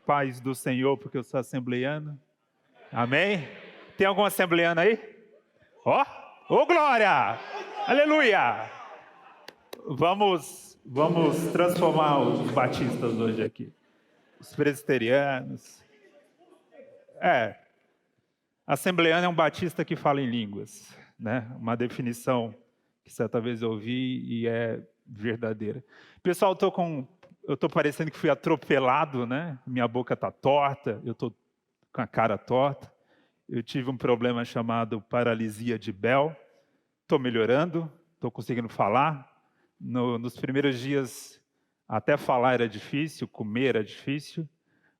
paz do Senhor, porque eu sou assembleiano. Amém? Tem algum assembleiano aí? Ó, ô glória! Aleluia! Vamos transformar os batistas hoje aqui. Os presbiterianos. Assembleiano é um batista que fala em línguas, né? Uma definição que certa vez eu ouvi e é verdadeira. Pessoal, eu tô parecendo que fui atropelado, né? Minha boca tá torta, eu tô com a cara torta. Eu tive um problema chamado paralisia de Bell. Tô melhorando, tô conseguindo falar. Nos primeiros dias, até falar era difícil, comer era difícil,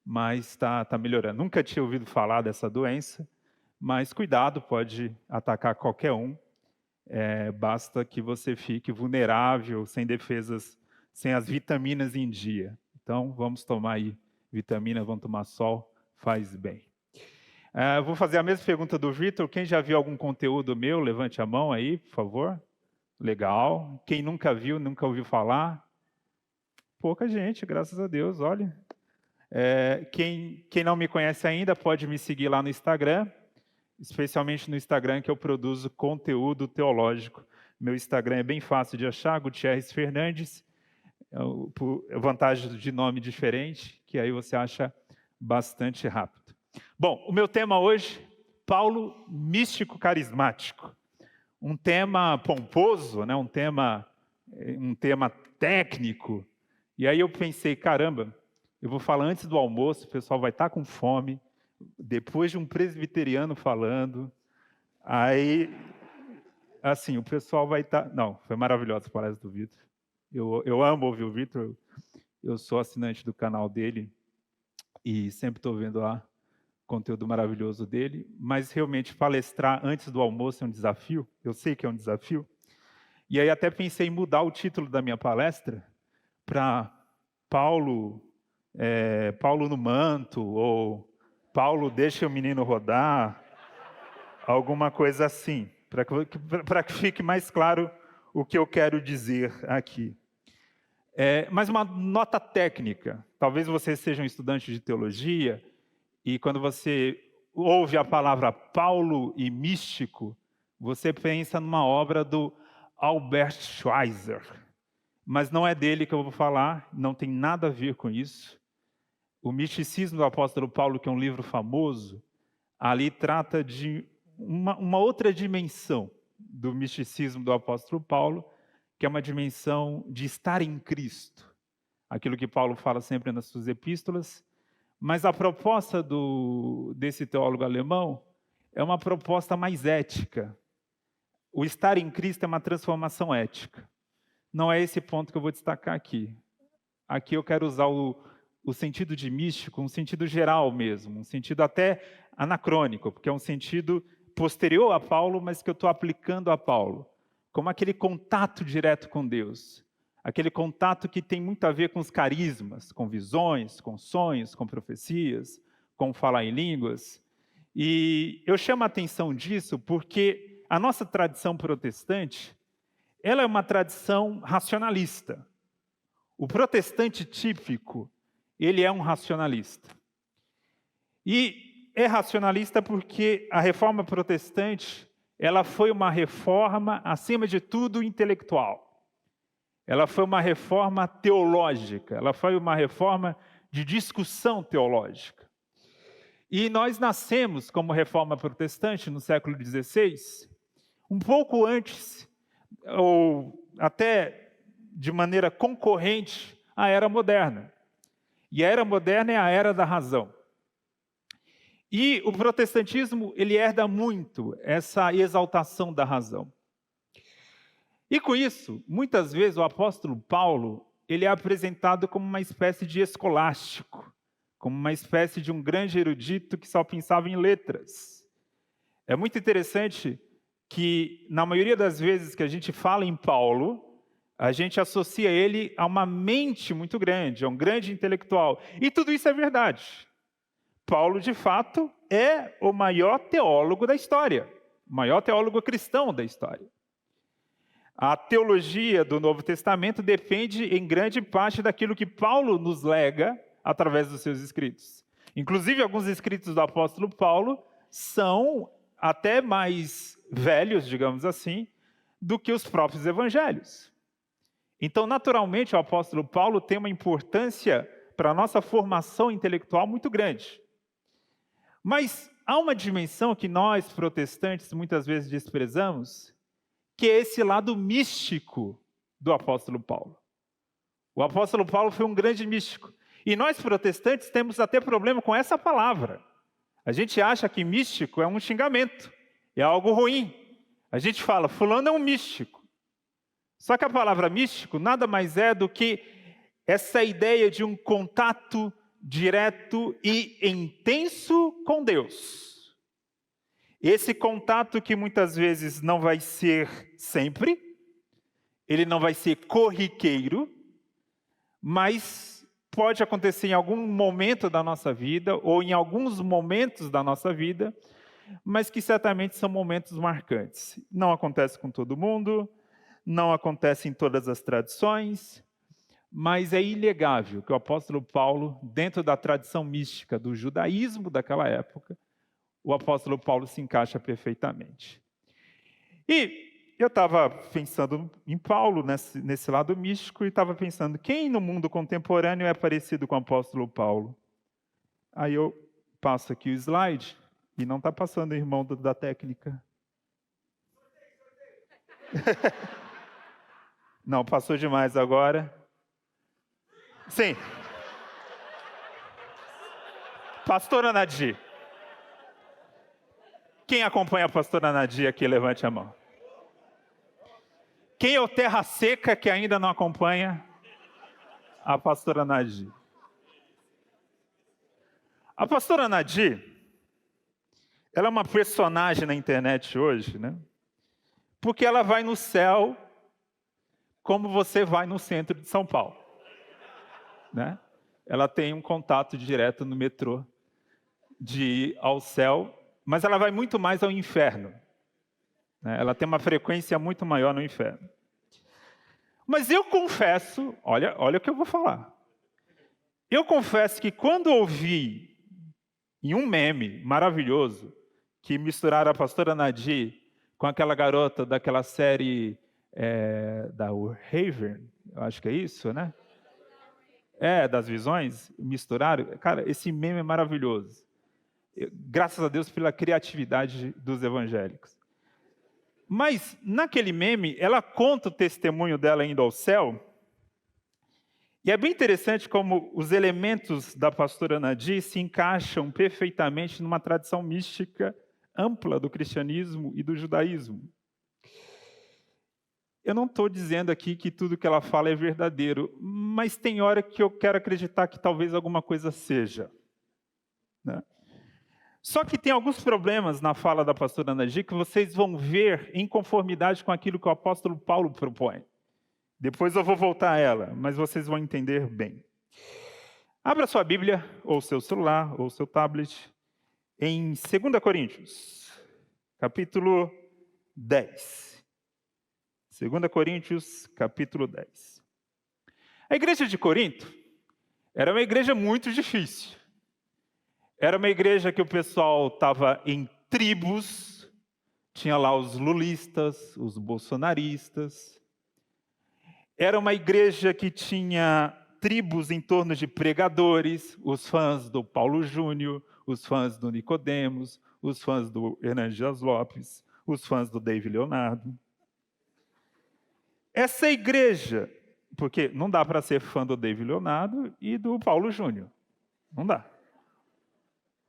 mas tá melhorando. Nunca tinha ouvido falar dessa doença, mas cuidado, pode atacar qualquer um. Basta que você fique vulnerável, sem defesas, sem as vitaminas em dia. Então, vamos tomar aí vitamina, vamos tomar sol, faz bem. Vou fazer a mesma pergunta do Vitor. Quem já viu algum conteúdo meu, levante a mão aí, por favor. Legal. Quem nunca viu, nunca ouviu falar? Pouca gente, graças a Deus, olha. Quem não me conhece ainda, pode me seguir lá no Instagram, especialmente no Instagram que eu produzo conteúdo teológico. Meu Instagram é bem fácil de achar, Gutierrez Fernandes, por vantagem de nome diferente, que aí você acha bastante rápido. Bom, o meu tema hoje, Paulo místico carismático. Um tema pomposo, né? um tema técnico. E aí eu pensei, caramba, eu vou falar antes do almoço, o pessoal vai estar com fome, depois de um presbiteriano falando, aí, assim, o pessoal vai estar... Não, foi maravilhosa a palestra do Vitor. Eu amo ouvir o Vitor, eu sou assinante do canal dele e sempre estou vendo lá conteúdo maravilhoso dele, mas realmente palestrar antes do almoço é um desafio, eu sei que é um desafio, e aí até pensei em mudar o título da minha palestra para Paulo no manto, ou Paulo deixa o menino rodar, alguma coisa assim, para que fique mais claro o que eu quero dizer aqui. Mas uma nota técnica, talvez você seja um estudante de teologia, e quando você ouve a palavra Paulo e místico, você pensa numa obra do Albert Schweitzer. Mas não é dele que eu vou falar, não tem nada a ver com isso. O Misticismo do Apóstolo Paulo, que é um livro famoso, ali trata de uma outra dimensão do misticismo do Apóstolo Paulo, que é uma dimensão de estar em Cristo. Aquilo que Paulo fala sempre nas suas epístolas. Mas a proposta desse teólogo alemão é uma proposta mais ética. O estar em Cristo é uma transformação ética. Não é esse ponto que eu vou destacar aqui. Aqui eu quero usar o sentido de místico, um sentido geral mesmo, um sentido até anacrônico, porque é um sentido posterior a Paulo, mas que eu estou aplicando a Paulo, como aquele contato direto com Deus, aquele contato que tem muito a ver com os carismas, com visões, com sonhos, com profecias, com falar em línguas. E eu chamo a atenção disso porque a nossa tradição protestante, ela é uma tradição racionalista. O protestante típico, ele é um racionalista. E é racionalista porque a reforma protestante, ela foi uma reforma, acima de tudo, intelectual. Ela foi uma reforma teológica, ela foi uma reforma de discussão teológica. E nós nascemos como reforma protestante no século XVI, um pouco antes, ou até de maneira concorrente, à Era Moderna. E a Era Moderna é a Era da Razão. E o protestantismo, ele herda muito essa exaltação da razão. E com isso, muitas vezes o apóstolo Paulo, ele é apresentado como uma espécie de escolástico, como uma espécie de um grande erudito que só pensava em letras. É muito interessante que, na maioria das vezes que a gente fala em Paulo, a gente associa ele a uma mente muito grande, a um grande intelectual. E tudo isso é verdade. Paulo, de fato, é o maior teólogo da história, o maior teólogo cristão da história. A teologia do Novo Testamento depende, em grande parte, daquilo que Paulo nos lega através dos seus escritos. Inclusive, alguns escritos do apóstolo Paulo são até mais velhos, digamos assim, do que os próprios evangelhos. Então, naturalmente, o apóstolo Paulo tem uma importância para a nossa formação intelectual muito grande. Mas há uma dimensão que nós, protestantes, muitas vezes desprezamos, que é esse lado místico do apóstolo Paulo. O apóstolo Paulo foi um grande místico. E nós, protestantes, temos até problema com essa palavra. A gente acha que místico é um xingamento, é algo ruim. A gente fala, fulano é um místico. Só que a palavra místico nada mais é do que essa ideia de um contato direto e intenso com Deus. Esse contato que muitas vezes não vai ser sempre, ele não vai ser corriqueiro, mas pode acontecer em algum momento da nossa vida, ou em alguns momentos da nossa vida, mas que certamente são momentos marcantes. Não acontece com todo mundo, não acontece em todas as tradições, mas é inegável que o apóstolo Paulo, dentro da tradição mística do judaísmo daquela época, o apóstolo Paulo se encaixa perfeitamente. E eu estava pensando em Paulo, nesse lado místico, e estava pensando, quem no mundo contemporâneo é parecido com o apóstolo Paulo? Aí eu passo aqui o slide, e não está passando o irmão da técnica. Não, passou demais agora. Sim. Pastora Nadir. Quem acompanha a pastora Nadir aqui, levante a mão. Quem é o terra seca que ainda não acompanha a pastora Nadir? A pastora Nadir, ela é uma personagem na internet hoje, né? Porque ela vai no céu como você vai no centro de São Paulo, né? Ela tem um contato direto no metrô de ir ao céu, mas ela vai muito mais ao inferno, né? Ela tem uma frequência muito maior no inferno. Mas eu confesso, olha o que eu vou falar. Eu confesso que quando ouvi em um meme maravilhoso que misturaram a pastora Nadir com aquela garota daquela série da Raven, eu acho que é isso, né? Das visões, misturaram. Cara, esse meme é maravilhoso. Graças a Deus pela criatividade dos evangélicos. Mas, naquele meme, ela conta o testemunho dela indo ao céu. E é bem interessante como os elementos da pastora Nadir se encaixam perfeitamente numa tradição mística ampla do cristianismo e do judaísmo. Eu não estou dizendo aqui que tudo que ela fala é verdadeiro, mas tem hora que eu quero acreditar que talvez alguma coisa seja, né? Só que tem alguns problemas na fala da pastora Nadir que vocês vão ver em conformidade com aquilo que o apóstolo Paulo propõe. Depois eu vou voltar a ela, mas vocês vão entender bem. Abra sua Bíblia, ou seu celular, ou seu tablet, em 2 Coríntios, capítulo 10. 2 Coríntios, capítulo 10. A igreja de Corinto era uma igreja muito difícil. Era uma igreja que o pessoal estava em tribos, tinha lá os lulistas, os bolsonaristas. Era uma igreja que tinha tribos em torno de pregadores, os fãs do Paulo Júnior, os fãs do Nicodemos, os fãs do Hernandes Dias Lopes, os fãs do David Leonardo. Essa igreja, porque não dá para ser fã do David Leonardo e do Paulo Júnior. Não dá.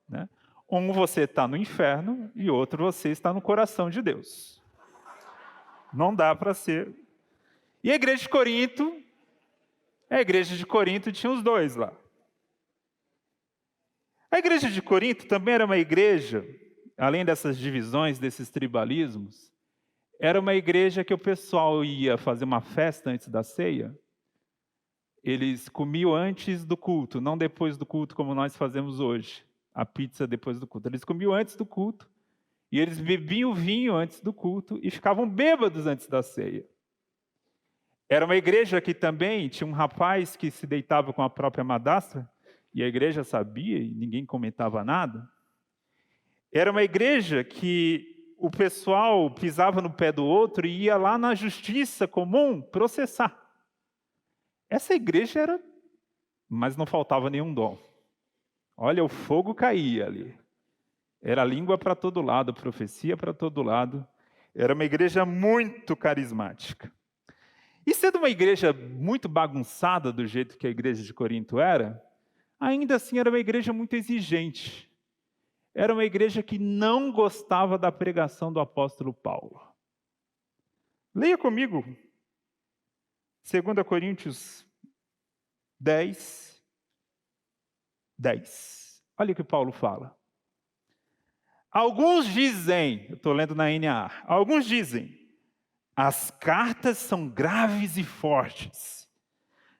Né? Um você está no inferno e outro você está no coração de Deus. Não dá para ser. E a igreja de Corinto tinha os dois lá. A igreja de Corinto também era uma igreja, além dessas divisões, desses tribalismos, era uma igreja que o pessoal ia fazer uma festa antes da ceia. Eles comiam antes do culto, não depois do culto como nós fazemos hoje. A pizza depois do culto. Eles comiam antes do culto, e eles bebiam vinho antes do culto, e ficavam bêbados antes da ceia. Era uma igreja que também tinha um rapaz que se deitava com a própria madrasta, e a igreja sabia e ninguém comentava nada. Era uma igreja que o pessoal pisava no pé do outro e ia lá na justiça comum processar. Essa igreja era, mas não faltava nenhum dom. Olha, o fogo caía ali. Era língua para todo lado, profecia para todo lado. Era uma igreja muito carismática. E sendo uma igreja muito bagunçada do jeito que a igreja de Corinto era, ainda assim era uma igreja muito exigente. Era uma igreja que não gostava da pregação do apóstolo Paulo. Leia comigo, 2 Coríntios 10, 10. Olha o que Paulo fala. Alguns dizem, eu estou lendo na NAA, alguns dizem, as cartas são graves e fortes,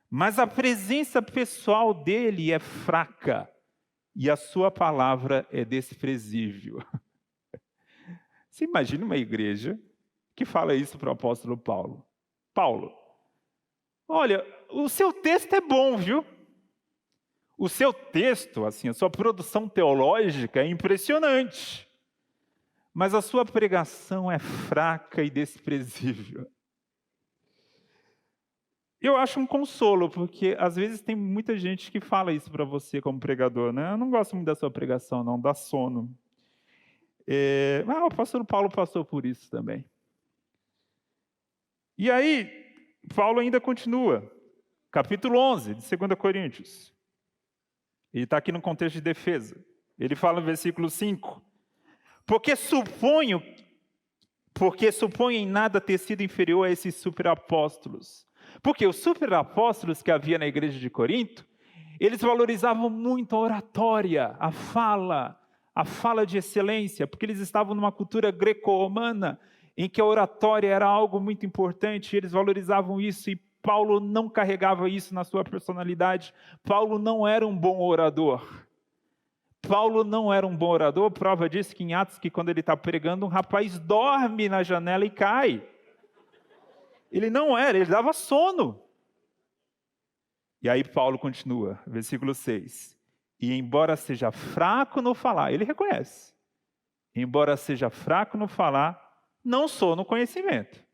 mas a presença pessoal dele é fraca e a sua palavra é desprezível. Você imagina uma igreja que fala isso para o apóstolo Paulo. Paulo, olha, o seu texto é bom, viu? O seu texto, assim, a sua produção teológica é impressionante, mas a sua pregação é fraca e desprezível. Eu acho um consolo, porque às vezes tem muita gente que fala isso para você como pregador, né? Eu não gosto muito da sua pregação, não, dá sono. O apóstolo Paulo passou por isso também. E aí, Paulo ainda continua, capítulo 11 de 2 Coríntios. Ele está aqui no contexto de defesa. Ele fala no versículo 5. Porque suponho em nada ter sido inferior a esses superapóstolos. Porque os superapóstolos que havia na igreja de Corinto, eles valorizavam muito a oratória, a fala de excelência, porque eles estavam numa cultura greco-romana, em que a oratória era algo muito importante, e eles valorizavam isso, e Paulo não carregava isso na sua personalidade. Paulo não era um bom orador. Prova disso que em Atos, que quando ele está pregando, um rapaz dorme na janela e cai. Ele dava sono. E aí Paulo continua, versículo 6. E embora seja fraco no falar, ele reconhece. Embora seja fraco no falar, não sou no conhecimento.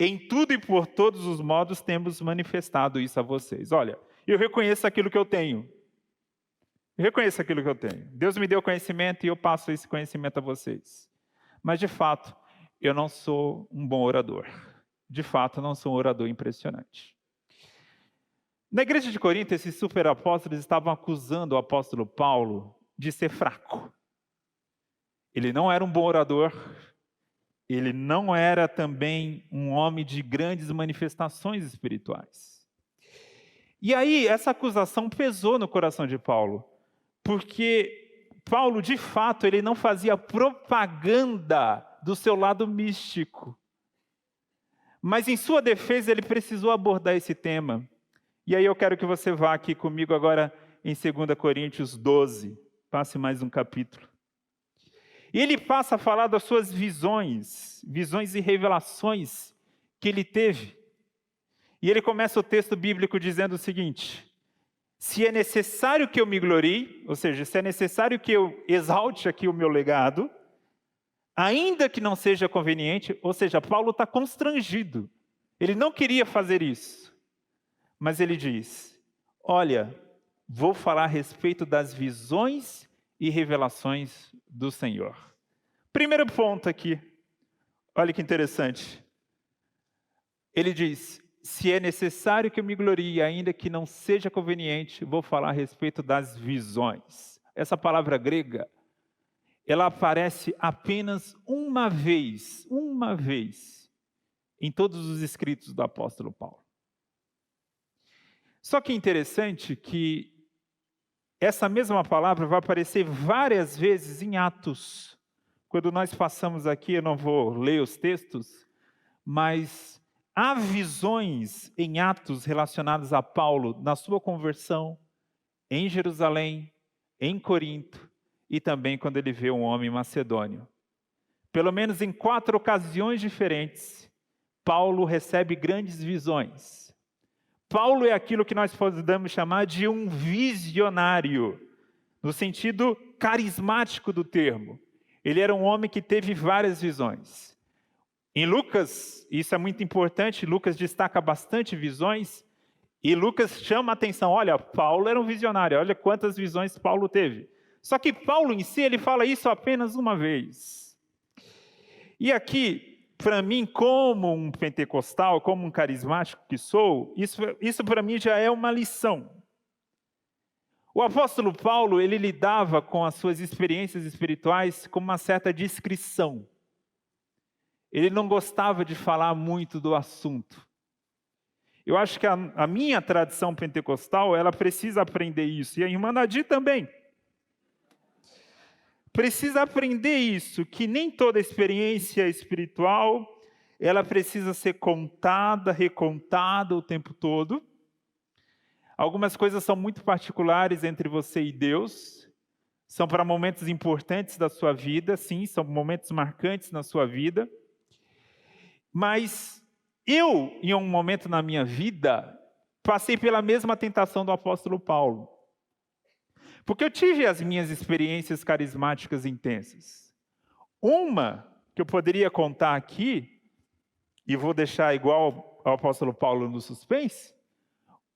Em tudo e por todos os modos temos manifestado isso a vocês. Olha, eu reconheço aquilo que eu tenho. Deus me deu conhecimento e eu passo esse conhecimento a vocês. Mas, de fato, eu não sou um bom orador. De fato, eu não sou um orador impressionante. Na igreja de Corinto, esses superapóstolos estavam acusando o apóstolo Paulo de ser fraco. Ele não era um bom orador. Ele não era também um homem de grandes manifestações espirituais. E aí, essa acusação pesou no coração de Paulo, porque Paulo, de fato, ele não fazia propaganda do seu lado místico. Mas, em sua defesa, ele precisou abordar esse tema. E aí eu quero que você vá aqui comigo agora em 2 Coríntios 12. Passe mais um capítulo. E ele passa a falar das suas visões e revelações que ele teve. E ele começa o texto bíblico dizendo o seguinte: se é necessário que eu me glorie, ou seja, se é necessário que eu exalte aqui o meu legado, ainda que não seja conveniente, ou seja, Paulo está constrangido. Ele não queria fazer isso. Mas ele diz, olha, vou falar a respeito das visões e revelações do Senhor. Primeiro ponto aqui, olha que interessante. Ele diz, se é necessário que eu me glorie, ainda que não seja conveniente, vou falar a respeito das visões. Essa palavra grega, ela aparece apenas uma vez, em todos os escritos do apóstolo Paulo. Só que é interessante que essa mesma palavra vai aparecer várias vezes em Atos. Quando nós passamos aqui, eu não vou ler os textos, mas há visões em Atos relacionadas a Paulo na sua conversão, em Jerusalém, em Corinto, e também quando ele vê um homem macedônio. Pelo menos em 4 ocasiões diferentes, Paulo recebe grandes visões. Paulo é aquilo que nós podemos chamar de um visionário, no sentido carismático do termo. Ele era um homem que teve várias visões. Em Lucas, isso é muito importante, Lucas destaca bastante visões, e Lucas chama a atenção, olha, Paulo era um visionário, olha quantas visões Paulo teve. Só que Paulo em si, ele fala isso apenas uma vez. E aqui, para mim, como um pentecostal, como um carismático que sou, isso para mim já é uma lição. O apóstolo Paulo, ele lidava com as suas experiências espirituais com uma certa discrição. Ele não gostava de falar muito do assunto. Eu acho que a minha tradição pentecostal, ela precisa aprender isso, e a irmã Nadir também. Precisa aprender isso, que nem toda experiência espiritual, ela precisa ser contada, recontada o tempo todo. Algumas coisas são muito particulares entre você e Deus, são para momentos importantes da sua vida, sim, são momentos marcantes na sua vida. Mas eu, em um momento na minha vida, passei pela mesma tentação do apóstolo Paulo. Porque eu tive as minhas experiências carismáticas intensas. Uma que eu poderia contar aqui, e vou deixar igual ao apóstolo Paulo no suspense,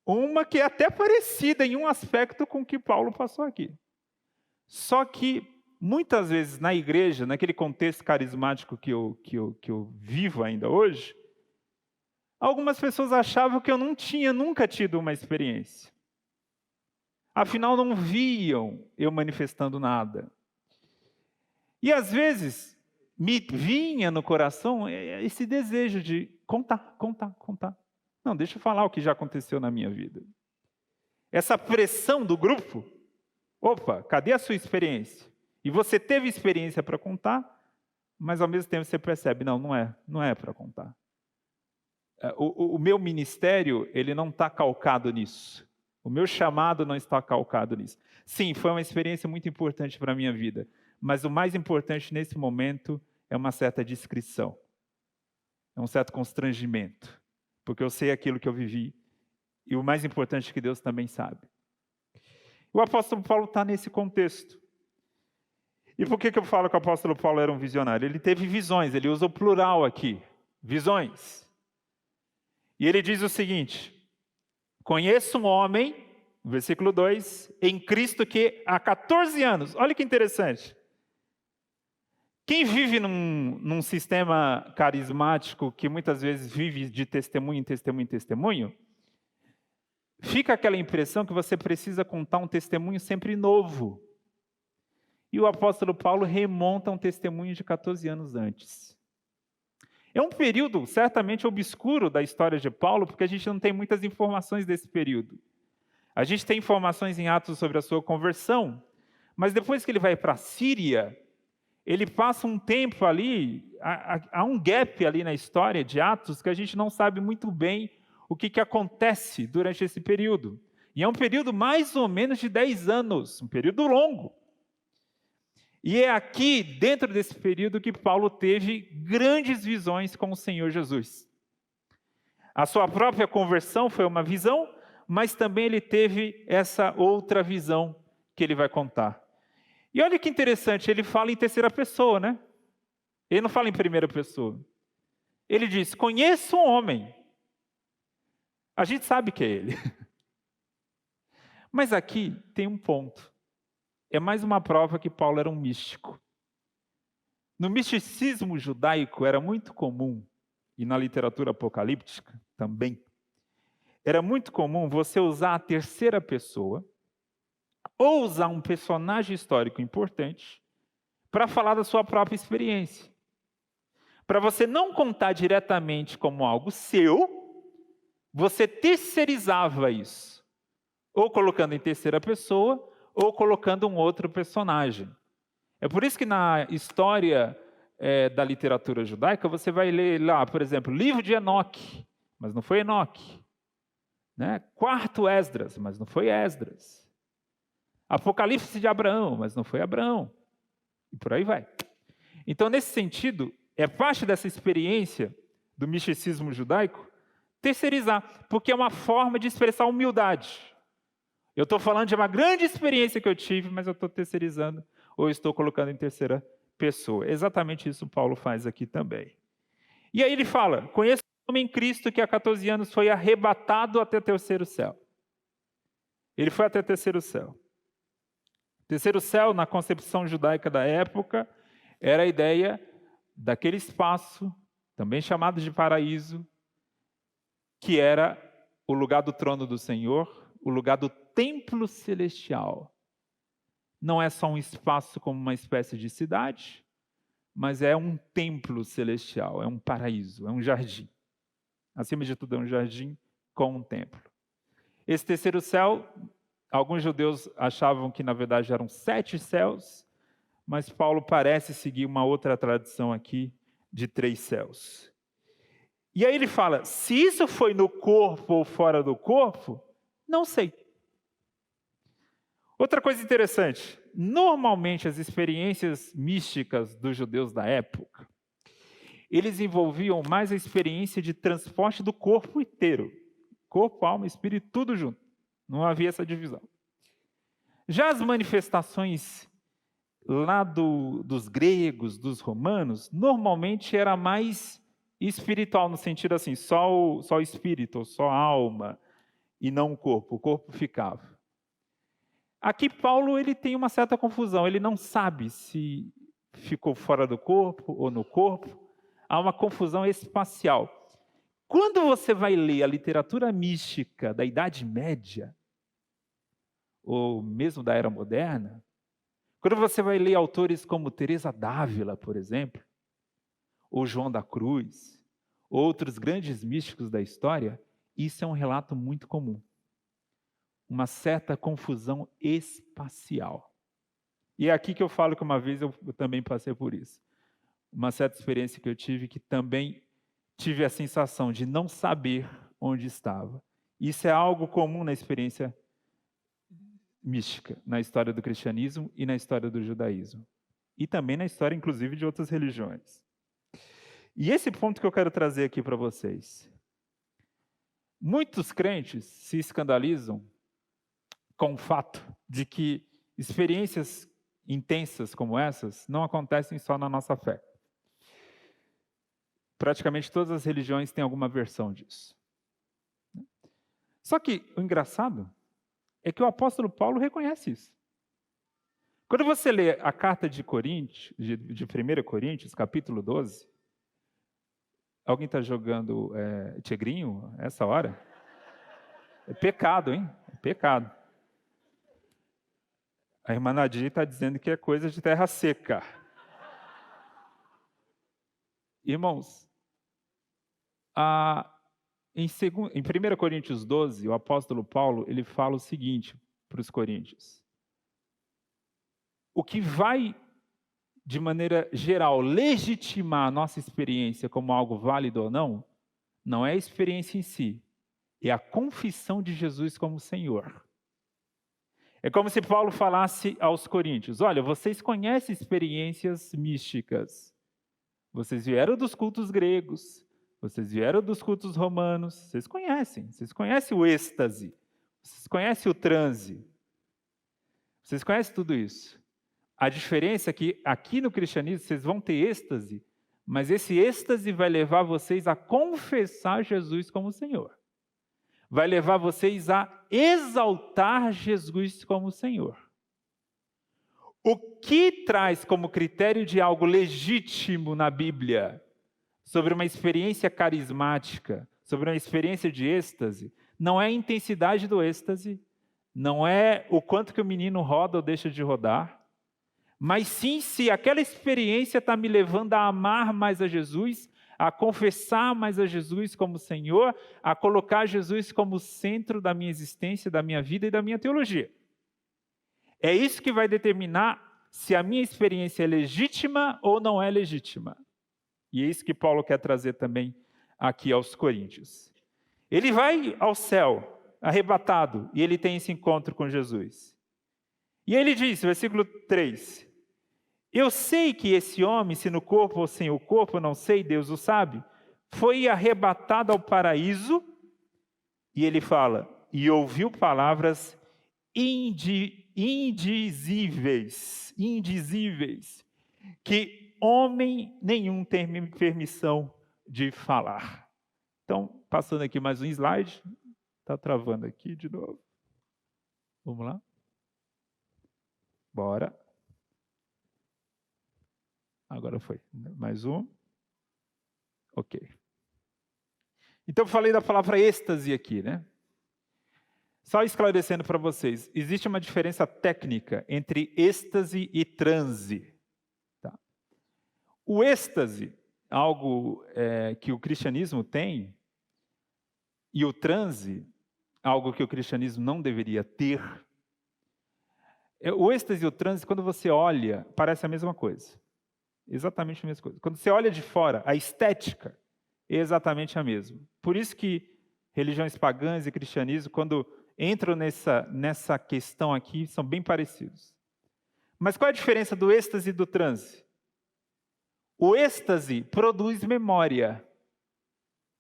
uma que é até parecida em um aspecto com o que Paulo passou aqui. Só que, muitas vezes na igreja, naquele contexto carismático que eu vivo ainda hoje, algumas pessoas achavam que eu não tinha nunca tido uma experiência. Afinal, não viam eu manifestando nada. E às vezes, me vinha no coração esse desejo de contar. Não, deixa eu falar o que já aconteceu na minha vida. Essa pressão do grupo, opa, cadê a sua experiência? E você teve experiência para contar, mas ao mesmo tempo você percebe, não é para contar. O meu ministério, ele não está calcado nisso. O meu chamado não está calcado nisso. Sim, foi uma experiência muito importante para a minha vida, mas o mais importante nesse momento é uma certa discrição, é um certo constrangimento, porque eu sei aquilo que eu vivi, e o mais importante é que Deus também sabe. O apóstolo Paulo está nesse contexto. E por que eu falo que o apóstolo Paulo era um visionário? Ele teve visões, ele usa o plural aqui, visões. E ele diz o seguinte: conheço um homem, versículo 2, em Cristo que há 14 anos, olha que interessante. Quem vive num sistema carismático que muitas vezes vive de testemunho em testemunho em testemunho, fica aquela impressão que você precisa contar um testemunho sempre novo. E o apóstolo Paulo remonta um testemunho de 14 anos antes. É um período certamente obscuro da história de Paulo, porque a gente não tem muitas informações desse período. A gente tem informações em Atos sobre a sua conversão, mas depois que ele vai para a Síria, ele passa um tempo ali, há um gap ali na história de Atos, que a gente não sabe muito bem o que acontece durante esse período. E é um período mais ou menos de 10 anos, um período longo. E é aqui, dentro desse período, que Paulo teve grandes visões com o Senhor Jesus. A sua própria conversão foi uma visão, mas também ele teve essa outra visão que ele vai contar. E olha que interessante, ele fala em terceira pessoa, né? Ele não fala em primeira pessoa. Ele diz, conheço um homem. A gente sabe que é ele. Mas aqui tem um ponto. É mais uma prova que Paulo era um místico. No misticismo judaico era muito comum, e na literatura apocalíptica também, era muito comum você usar a terceira pessoa, ou usar um personagem histórico importante, para falar da sua própria experiência. Para você não contar diretamente como algo seu, você terceirizava isso, ou colocando em terceira pessoa, ou colocando um outro personagem. É por isso que na história da literatura judaica, você vai ler lá, por exemplo, livro de Enoque, mas não foi Enoque. Né? Quarto Esdras, mas não foi Esdras. Apocalipse de Abraão, mas não foi Abraão. E por aí vai. Então, nesse sentido, é parte dessa experiência do misticismo judaico terceirizar, porque é uma forma de expressar humildade. Eu estou falando de uma grande experiência que eu tive, mas eu estou terceirizando, ou estou colocando em terceira pessoa. Exatamente isso Paulo faz aqui também. E aí ele fala, conheço um homem em Cristo que há 14 anos foi arrebatado até o terceiro céu. Ele foi até o terceiro céu. O terceiro céu, na concepção judaica da época, era a ideia daquele espaço, também chamado de paraíso, que era o lugar do trono do Senhor, o lugar do templo celestial. Não é só um espaço como uma espécie de cidade, mas é um templo celestial, é um paraíso, é um jardim. Acima de tudo, é um jardim com um templo. Esse terceiro céu, alguns judeus achavam que, na verdade, eram 7 céus, mas Paulo parece seguir uma outra tradição aqui de 3 céus. E aí ele fala, se isso foi no corpo ou fora do corpo, não sei. Outra coisa interessante, normalmente as experiências místicas dos judeus da época, eles envolviam mais a experiência de transporte do corpo inteiro. Corpo, alma, espírito, tudo junto. Não havia essa divisão. Já as manifestações lá dos gregos, dos romanos, normalmente era mais espiritual, no sentido assim, só o espírito, só a alma, e não o corpo ficava. Aqui Paulo ele tem uma certa confusão, ele não sabe se ficou fora do corpo ou no corpo, há uma confusão espacial. Quando você vai ler a literatura mística da Idade Média, ou mesmo da Era Moderna, quando você vai ler autores como Teresa d'Ávila, por exemplo, ou João da Cruz, outros grandes místicos da história, isso é um relato muito comum. Uma certa confusão espacial. E é aqui que eu falo que uma vez eu também passei por isso. Uma certa experiência que eu tive que também tive a sensação de não saber onde estava. Isso é algo comum na experiência mística, na história do cristianismo e na história do judaísmo. E também na história, inclusive, de outras religiões. E esse ponto que eu quero trazer aqui para vocês. Muitos crentes se escandalizam com o fato de que experiências intensas como essas não acontecem só na nossa fé. Praticamente todas as religiões têm alguma versão disso. Só que o engraçado é que o apóstolo Paulo reconhece isso. Quando você lê a carta de 1 Coríntios, capítulo 12, alguém está jogando tigrinho essa hora? É pecado, hein? É pecado. A irmã Nadir está dizendo que é coisa de terra seca. Irmãos, em 1 Coríntios 12, o apóstolo Paulo ele fala o seguinte para os coríntios. O que vai, de maneira geral, legitimar a nossa experiência como algo válido ou não é a experiência em si, é a confissão de Jesus como Senhor. É como se Paulo falasse aos coríntios, olha, vocês conhecem experiências místicas. Vocês vieram dos cultos gregos, vocês vieram dos cultos romanos, vocês conhecem o êxtase, vocês conhecem o transe, vocês conhecem tudo isso. A diferença é que aqui no cristianismo vocês vão ter êxtase, mas esse êxtase vai levar vocês a confessar Jesus como Senhor. Vai levar vocês a exaltar Jesus como Senhor. O que traz como critério de algo legítimo na Bíblia, sobre uma experiência carismática, sobre uma experiência de êxtase, não é a intensidade do êxtase, não é o quanto que o menino roda ou deixa de rodar, mas sim se aquela experiência está me levando a amar mais a Jesus, a confessar mais a Jesus como Senhor, a colocar Jesus como centro da minha existência, da minha vida e da minha teologia. É isso que vai determinar se a minha experiência é legítima ou não é legítima. E é isso que Paulo quer trazer também aqui aos coríntios. Ele vai ao céu, arrebatado, e ele tem esse encontro com Jesus. E ele diz, versículo 3, eu sei que esse homem, se no corpo ou sem o corpo, não sei, Deus o sabe, foi arrebatado ao paraíso E ele fala, e ouviu palavras indizíveis, que homem nenhum tem permissão de falar. Então, passando aqui mais um slide. Está travando aqui de novo. Vamos lá? Bora. Agora foi. Mais um. Ok. Então, eu falei da palavra êxtase aqui, né? Só esclarecendo para vocês, existe uma diferença técnica entre êxtase e transe. Tá? O êxtase, algo que o cristianismo tem, e o transe, algo que o cristianismo não deveria ter. O êxtase e o transe, quando você olha, parece a mesma coisa. Exatamente a mesma coisa. Quando você olha de fora, a estética é exatamente a mesma. Por isso que religiões pagãs e cristianismo, quando entram nessa questão aqui, são bem parecidos. Mas qual é a diferença do êxtase e do transe? O êxtase produz memória.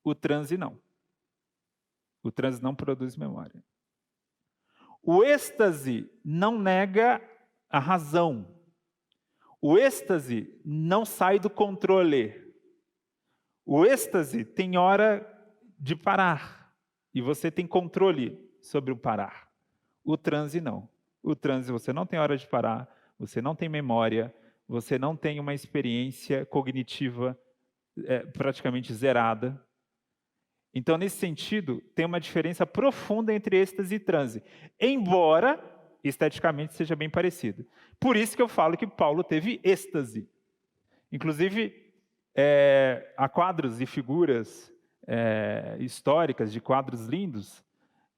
O transe não. O transe não produz memória. O êxtase não nega a razão. O êxtase não sai do controle. O êxtase tem hora de parar. E você tem controle sobre o parar. O transe não. O transe você não tem hora de parar, você não tem memória, você não tem uma experiência cognitiva praticamente zerada. Então, nesse sentido, tem uma diferença profunda entre êxtase e transe, embora esteticamente seja bem parecido. Por isso que eu falo que Paulo teve êxtase. Inclusive, há quadros e figuras históricas de quadros lindos,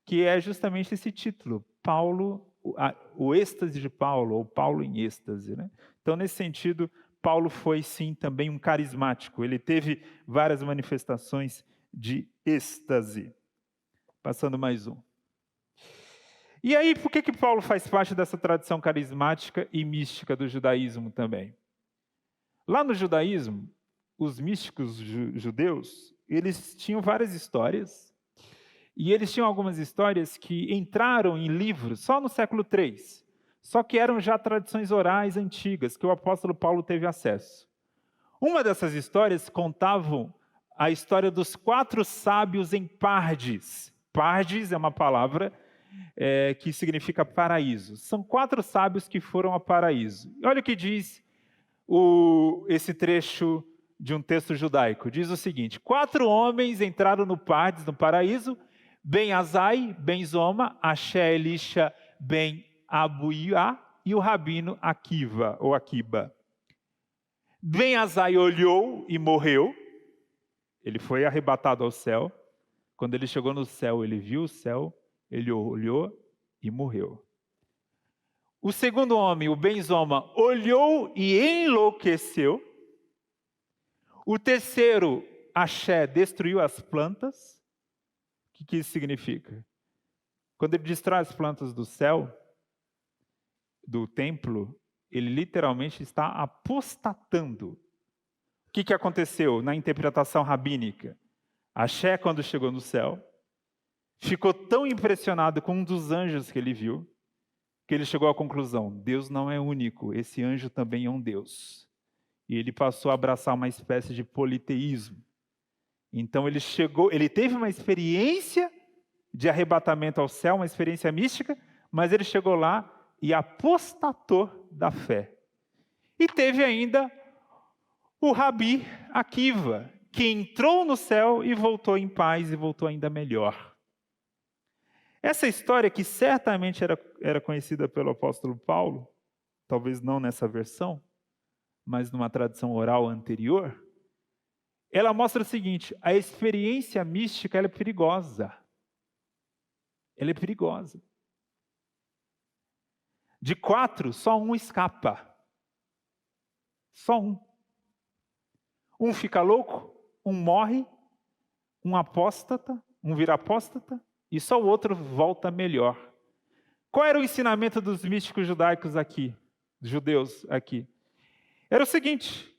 que é justamente esse título, Paulo, o êxtase de Paulo, ou Paulo em êxtase, né? Então, nesse sentido, Paulo foi sim também um carismático, ele teve várias manifestações de êxtase. Passando mais um. E aí, por que Paulo faz parte dessa tradição carismática e mística do judaísmo também? Lá no judaísmo, os místicos judeus, eles tinham várias histórias, e eles tinham algumas histórias que entraram em livros só no século III, só que eram já tradições orais antigas, que o apóstolo Paulo teve acesso. Uma dessas histórias contavam a história dos 4 sábios em Pardes. Pardes é uma palavra que significa paraíso. São 4 sábios que foram ao paraíso. E olha o que diz esse trecho de um texto judaico. Diz o seguinte: 4 homens entraram no Pardes, no paraíso, Ben Azai, Ben Zoma, Axé Elisha, Ben Abuiá e o rabino Akiva, ou Akiba. Ben Azai olhou e morreu. Ele foi arrebatado ao céu. Quando ele chegou no céu, ele viu o céu, ele olhou e morreu. O segundo homem, o Ben Zoma, olhou e enlouqueceu. O terceiro, Axé, destruiu as plantas. O que isso significa? Quando ele destrói as plantas do céu, do templo, ele literalmente está apostatando. O que aconteceu na interpretação rabínica? Axé, quando chegou no céu, ficou tão impressionado com um dos anjos que ele viu, que ele chegou à conclusão: Deus não é único, esse anjo também é um Deus. E ele passou a abraçar uma espécie de politeísmo. Então ele teve uma experiência de arrebatamento ao céu, uma experiência mística, mas ele chegou lá e apostatou da fé. E teve ainda o Rabi Akiva, que entrou no céu e voltou em paz e voltou ainda melhor. Essa história, que certamente era conhecida pelo apóstolo Paulo, talvez não nessa versão, mas numa tradição oral anterior, ela mostra o seguinte: a experiência mística ela é perigosa. Ela é perigosa. De 4, só um escapa. Só um. Um fica louco, um morre, um apóstata, um vira apóstata, e só o outro volta melhor. Qual era o ensinamento dos místicos judaicos aqui, dos judeus aqui? Era o seguinte: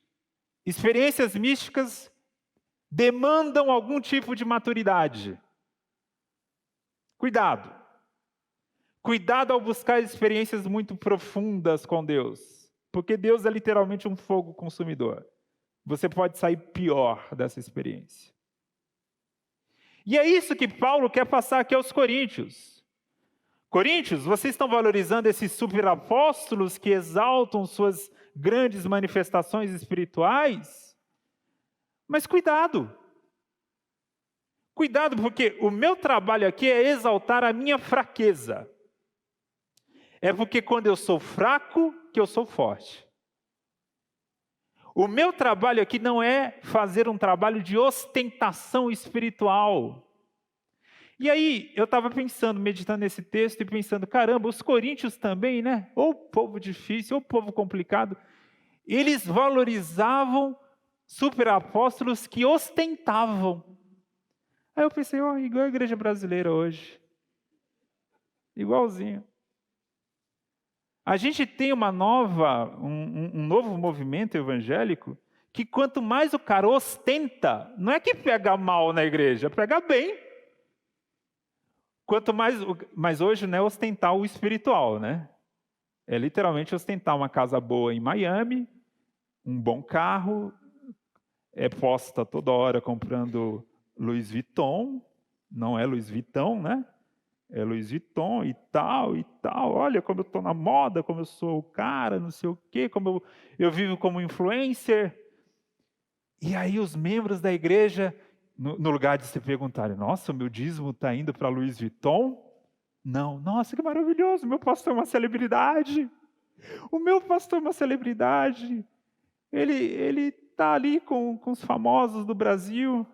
experiências místicas demandam algum tipo de maturidade. Cuidado. Cuidado ao buscar experiências muito profundas com Deus, porque Deus é literalmente um fogo consumidor. Você pode sair pior dessa experiência. E é isso que Paulo quer passar aqui aos coríntios. Coríntios, vocês estão valorizando esses superapóstolos que exaltam suas grandes manifestações espirituais? Mas cuidado. Cuidado, porque o meu trabalho aqui é exaltar a minha fraqueza. É porque quando eu sou fraco, que eu sou forte. O meu trabalho aqui não é fazer um trabalho de ostentação espiritual. E aí, eu estava pensando, meditando nesse texto e pensando, caramba, os coríntios também, né? Ou povo difícil, ou povo complicado. Eles valorizavam superapóstolos que ostentavam. Aí eu pensei, igual a igreja brasileira hoje. Igualzinho. A gente tem um novo movimento evangélico que quanto mais o cara ostenta, não é que pega mal na igreja, pega bem. Quanto mais, mas hoje não é ostentar o espiritual, né? É literalmente ostentar uma casa boa em Miami, um bom carro, é posta toda hora comprando Louis Vuitton, não é Louis Vuitton, né? É Louis Vuitton e tal, e tal. Olha como eu estou na moda, como eu sou o cara, não sei o quê, como eu vivo como influencer. E aí os membros da igreja, no lugar de se perguntarem, nossa, o meu dízimo está indo para Louis Vuitton? Não, nossa, que maravilhoso, o meu pastor é uma celebridade. O meu pastor é uma celebridade. Ele está ali com os famosos do Brasil.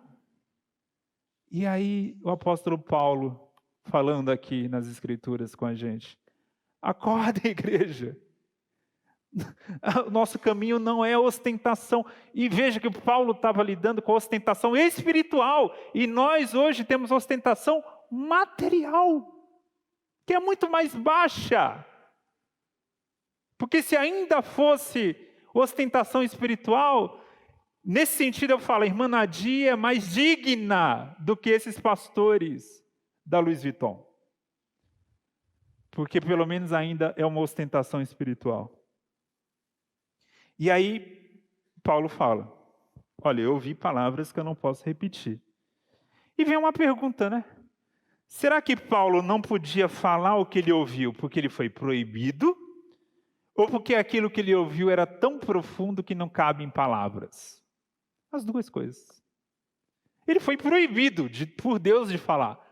E aí o apóstolo Paulo, falando aqui nas Escrituras com a gente. Acorda, igreja. O nosso caminho não é ostentação. E veja que o Paulo estava lidando com a ostentação espiritual. E nós hoje temos ostentação material, que é muito mais baixa. Porque se ainda fosse ostentação espiritual, nesse sentido eu falo, a irmã Nadia é mais digna do que esses pastores da Louis Vuitton. Porque pelo menos ainda é uma ostentação espiritual. E aí, Paulo fala, olha, eu ouvi palavras que eu não posso repetir. E vem uma pergunta, né? Será que Paulo não podia falar o que ele ouviu porque ele foi proibido? Ou porque aquilo que ele ouviu era tão profundo que não cabe em palavras? As duas coisas. Ele foi proibido por Deus de falar.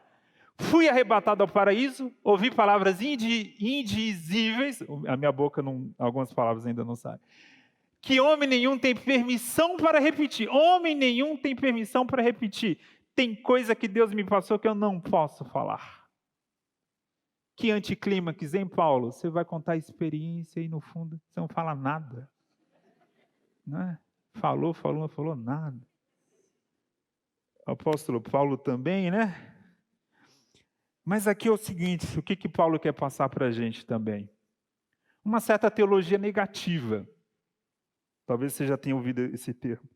Fui arrebatado ao paraíso, ouvi palavras indizíveis, a minha boca, algumas palavras ainda não saem, que homem nenhum tem permissão para repetir. Homem nenhum tem permissão para repetir. Tem coisa que Deus me passou que eu não posso falar. Que anticlímax, hein, Paulo? Você vai contar a experiência e no fundo você não fala nada. Não é? Falou, não falou nada. O apóstolo Paulo também, né? Mas aqui é o seguinte, o que Paulo quer passar para a gente também? Uma certa teologia negativa. Talvez você já tenha ouvido esse termo.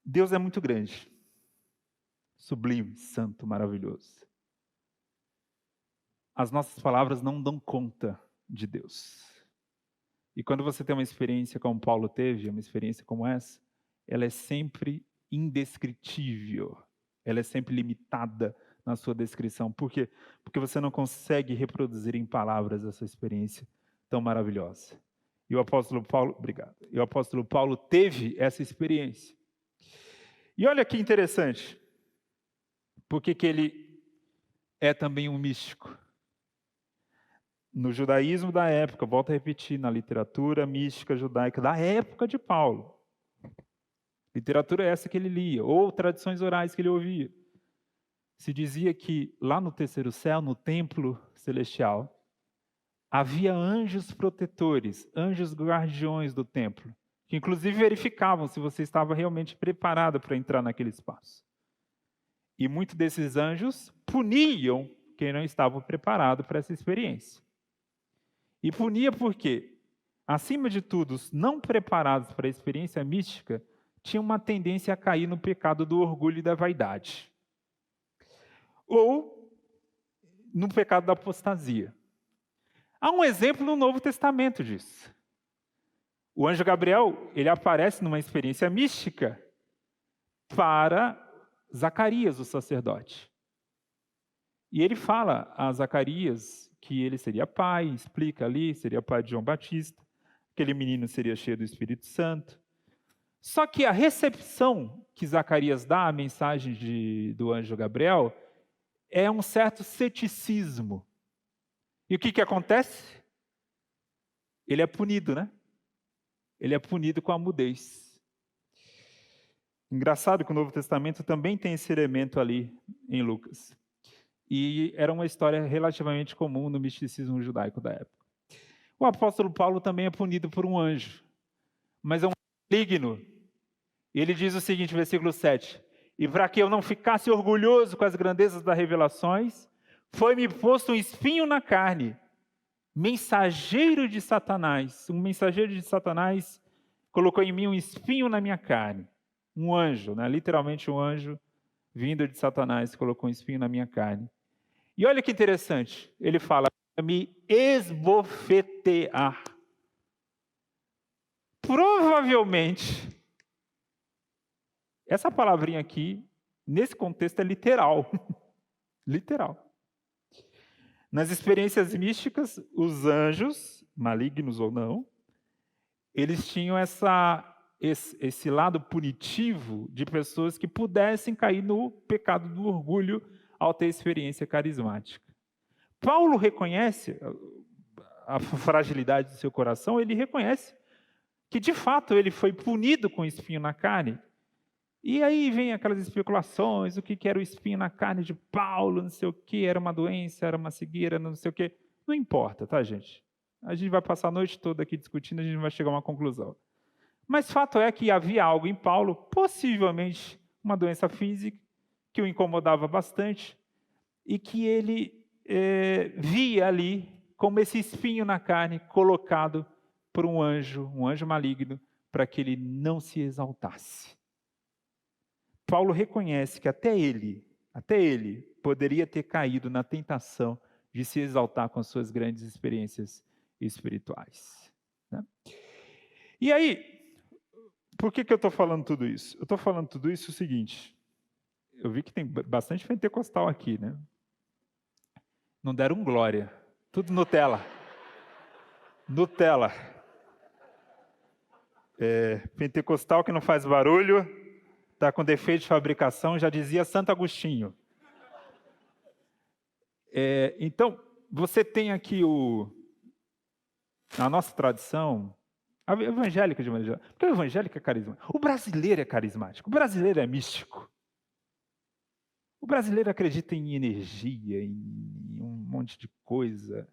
Deus é muito grande, sublime, santo, maravilhoso. As nossas palavras não dão conta de Deus. E quando você tem uma experiência como Paulo teve, uma experiência como essa, ela é sempre indescritível. Ela é sempre limitada na sua descrição. Por quê? Porque você não consegue reproduzir em palavras essa experiência tão maravilhosa. E o apóstolo Paulo, obrigado. E o apóstolo Paulo teve essa experiência. E olha que interessante. Porque que ele é também um místico. No judaísmo da época, volto a repetir, na literatura mística judaica da época de Paulo. Literatura essa que ele lia, ou tradições orais que ele ouvia. Se dizia que lá no terceiro céu, no templo celestial, havia anjos protetores, anjos guardiões do templo, que inclusive verificavam se você estava realmente preparado para entrar naquele espaço. E muitos desses anjos puniam quem não estava preparado para essa experiência. E punia porque, acima de tudo, os não preparados para a experiência mística tinham uma tendência a cair no pecado do orgulho e da vaidade. ou no pecado da apostasia. Há um exemplo no Novo Testamento disso. O anjo Gabriel, ele aparece numa experiência mística para Zacarias, o sacerdote. E ele fala a Zacarias que ele seria pai, explica ali, seria pai de João Batista, aquele menino seria cheio do Espírito Santo. Só que a recepção que Zacarias dá à mensagem do anjo Gabriel é um certo ceticismo. E o que acontece? Ele é punido, né? Ele é punido com a mudez. Engraçado que o Novo Testamento também tem esse elemento ali em Lucas. E era uma história relativamente comum no misticismo judaico da época. O apóstolo Paulo também é punido por um anjo, mas é um maligno. E ele diz o seguinte, versículo 7. E para que eu não ficasse orgulhoso com as grandezas das revelações, foi-me posto um espinho na carne, mensageiro de Satanás. Um mensageiro de Satanás colocou em mim um espinho na minha carne. Um anjo, né? Literalmente um anjo vindo de Satanás colocou um espinho na minha carne. E olha que interessante, ele fala, me esbofetear. Provavelmente, essa palavrinha aqui, nesse contexto, é literal. Literal. Nas experiências místicas, os anjos, malignos ou não, eles tinham esse lado punitivo de pessoas que pudessem cair no pecado do orgulho ao ter experiência carismática. Paulo reconhece a fragilidade do seu coração, ele reconhece que, de fato, ele foi punido com espinho na carne. E aí vem aquelas especulações, o que era o espinho na carne de Paulo, não sei o que, era uma doença, era uma cegueira, não sei o que. Não importa, tá, gente? A gente vai passar a noite toda aqui discutindo, a gente não vai chegar a uma conclusão. Mas fato é que havia algo em Paulo, possivelmente uma doença física, que o incomodava bastante, e que ele via ali como esse espinho na carne colocado por um anjo maligno, para que ele não se exaltasse. Paulo reconhece que até ele poderia ter caído na tentação de se exaltar com as suas grandes experiências espirituais. Né? E aí, por que eu estou falando tudo isso? Eu estou falando tudo isso o seguinte, eu vi que tem bastante pentecostal aqui, né? Não deram um glória, tudo Nutella. Nutella. Pentecostal que não faz barulho, está com defeito de fabricação, já dizia Santo Agostinho. Então, você tem aqui a nossa tradição, a evangélica de maneira geral, porque o evangélico é carismático. O brasileiro é carismático, o brasileiro é místico. O brasileiro acredita em energia, em um monte de coisa.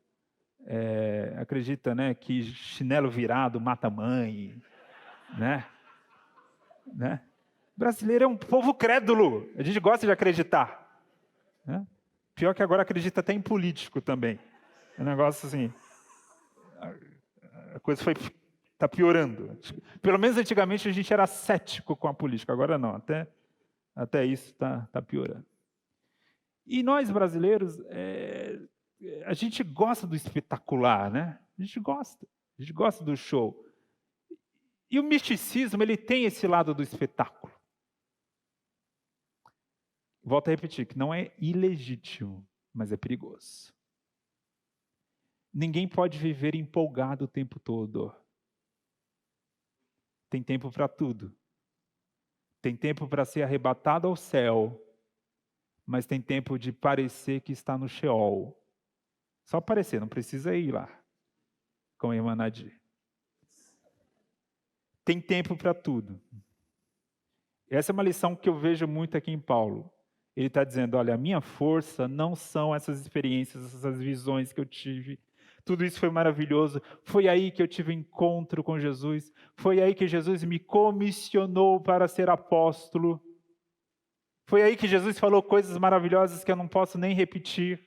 Acredita, né, que chinelo virado mata mãe. Né? O brasileiro é um povo crédulo. A gente gosta de acreditar. Né? Pior que agora acredita até em político também. É um negócio assim... A coisa está piorando. Pelo menos antigamente a gente era cético com a política. Agora não. Até isso está piorando. E nós brasileiros, a gente gosta do espetacular, né? A gente gosta do show. E o misticismo, ele tem esse lado do espetáculo. Volto a repetir, que não é ilegítimo, mas é perigoso. Ninguém pode viver empolgado o tempo todo. Tem tempo para tudo. Tem tempo para ser arrebatado ao céu, mas tem tempo de parecer que está no Sheol. Só parecer, não precisa ir lá, com a irmã Nadir. Tem tempo para tudo. Essa é uma lição que eu vejo muito aqui em Paulo. Ele está dizendo, olha, a minha força não são essas experiências, essas visões que eu tive. Tudo isso foi maravilhoso. Foi aí que eu tive encontro com Jesus. Foi aí que Jesus me comissionou para ser apóstolo. Foi aí que Jesus falou coisas maravilhosas que eu não posso nem repetir.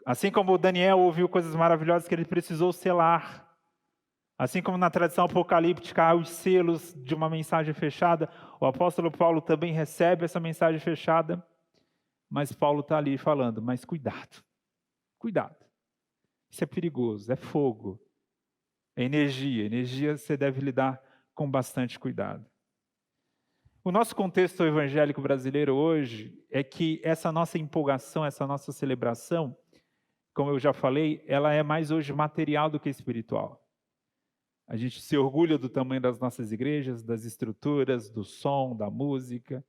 Assim como Daniel ouviu coisas maravilhosas que ele precisou selar. Assim como na tradição apocalíptica há os selos de uma mensagem fechada, o apóstolo Paulo também recebe essa mensagem fechada. Mas Paulo está ali falando, mas cuidado, cuidado. Isso é perigoso, é fogo, é energia. Energia você deve lidar com bastante cuidado. O nosso contexto evangélico brasileiro hoje é que essa nossa empolgação, essa nossa celebração, como eu já falei, ela é mais hoje material do que espiritual. A gente se orgulha do tamanho das nossas igrejas, das estruturas, do som, da música.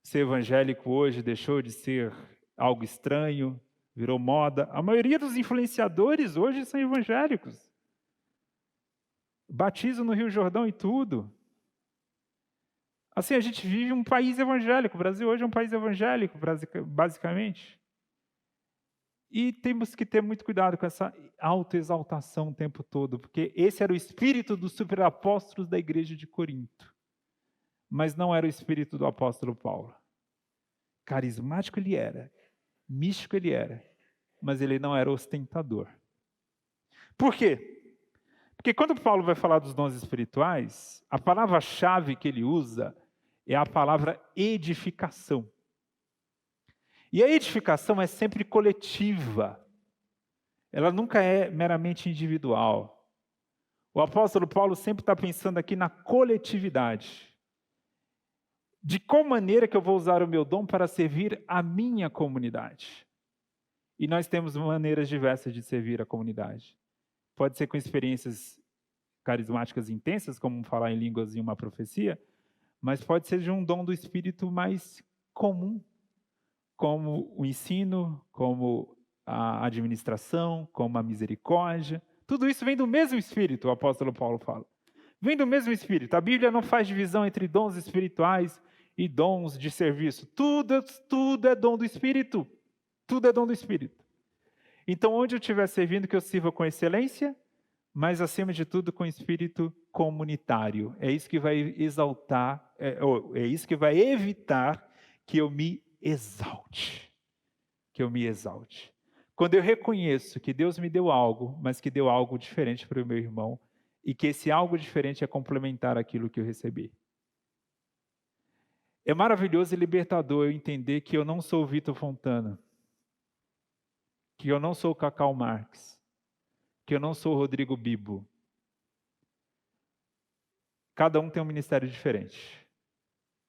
Ser evangélico hoje deixou de ser algo estranho, virou moda. A maioria dos influenciadores hoje são evangélicos. Batismo no Rio Jordão e tudo. Assim, a gente vive um país evangélico. O Brasil hoje é um país evangélico, basicamente. E temos que ter muito cuidado com essa autoexaltação o tempo todo, porque esse era o espírito dos superapóstolos da igreja de Corinto. Mas não era o espírito do apóstolo Paulo. Carismático ele era, místico ele era, mas ele não era ostentador. Por quê? Porque quando Paulo vai falar dos dons espirituais, a palavra-chave que ele usa é a palavra edificação. E a edificação é sempre coletiva. Ela nunca é meramente individual. O apóstolo Paulo sempre está pensando aqui na coletividade. De qual maneira que eu vou usar o meu dom para servir a minha comunidade? E nós temos maneiras diversas de servir a comunidade. Pode ser com experiências carismáticas intensas, como falar em línguas em uma profecia, mas pode ser de um dom do Espírito mais comum, como o ensino, como a administração, como a misericórdia. Tudo isso vem do mesmo Espírito, o apóstolo Paulo fala. Vem do mesmo Espírito. A Bíblia não faz divisão entre dons espirituais e dons de serviço. Tudo é dom do Espírito. Tudo é dom do Espírito. Então, onde eu estiver servindo, que eu sirva com excelência, mas, acima de tudo, com espírito comunitário. É isso que vai exaltar, é isso que vai evitar que eu me exalte. Que eu me exalte. Quando eu reconheço que Deus me deu algo, mas que deu algo diferente para o meu irmão, e que esse algo diferente é complementar aquilo que eu recebi. É maravilhoso e libertador eu entender que eu não sou o Vitor Fontana, que eu não sou o Cacau Marques, que eu não sou o Rodrigo Bibo. Cada um tem um ministério diferente,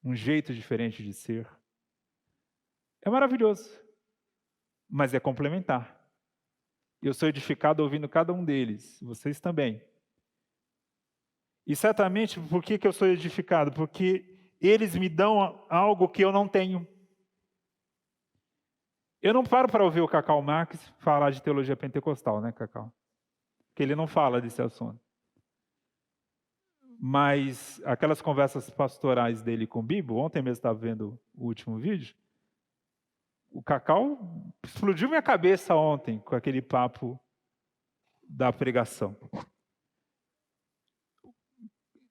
um jeito diferente de ser. É maravilhoso, mas é complementar. Eu sou edificado ouvindo cada um deles, vocês também. E certamente, por que eu sou edificado? Porque eles me dão algo que eu não tenho. Eu não paro para ouvir o Cacau Marques falar de teologia pentecostal, né, Cacau? Porque ele não fala desse assunto. Mas aquelas conversas pastorais dele com o Bibo, ontem mesmo estava vendo o último vídeo, o Cacau explodiu minha cabeça ontem com aquele papo da pregação.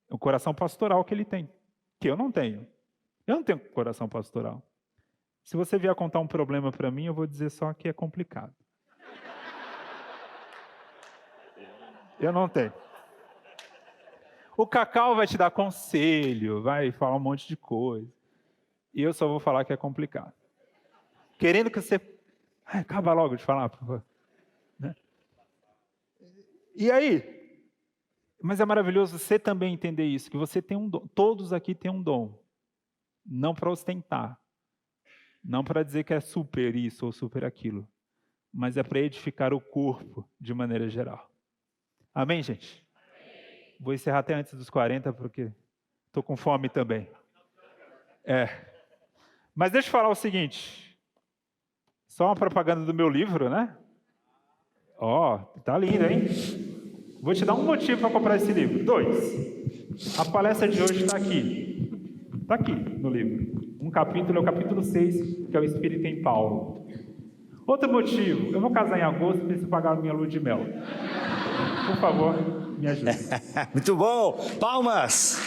O coração pastoral que ele tem, que eu não tenho. Eu não tenho coração pastoral. Se você vier contar um problema para mim, eu vou dizer só que é complicado. Eu não tenho. O Cacau vai te dar conselho, vai falar um monte de coisa. E eu só vou falar que é complicado. Querendo que você... acaba logo de falar, por favor. Né? E aí? Mas é maravilhoso você também entender isso, que você tem um dom. Todos aqui têm um dom. Não para ostentar. Não para dizer que é super isso ou super aquilo. Mas é para edificar o corpo de maneira geral. Amém, gente? Amém. Vou encerrar até antes dos 40, porque estou com fome também. Mas deixa eu falar o seguinte. Só uma propaganda do meu livro, né? Ó, tá lindo, hein? Vou te dar um motivo para comprar esse livro. 2. A palestra de hoje está aqui. Está aqui no livro. Um capítulo é o capítulo 6, que é o Espírito em Paulo. Outro motivo, eu vou casar em agosto, preciso pagar a minha lua de mel. Por favor, me ajude. Muito bom! Palmas!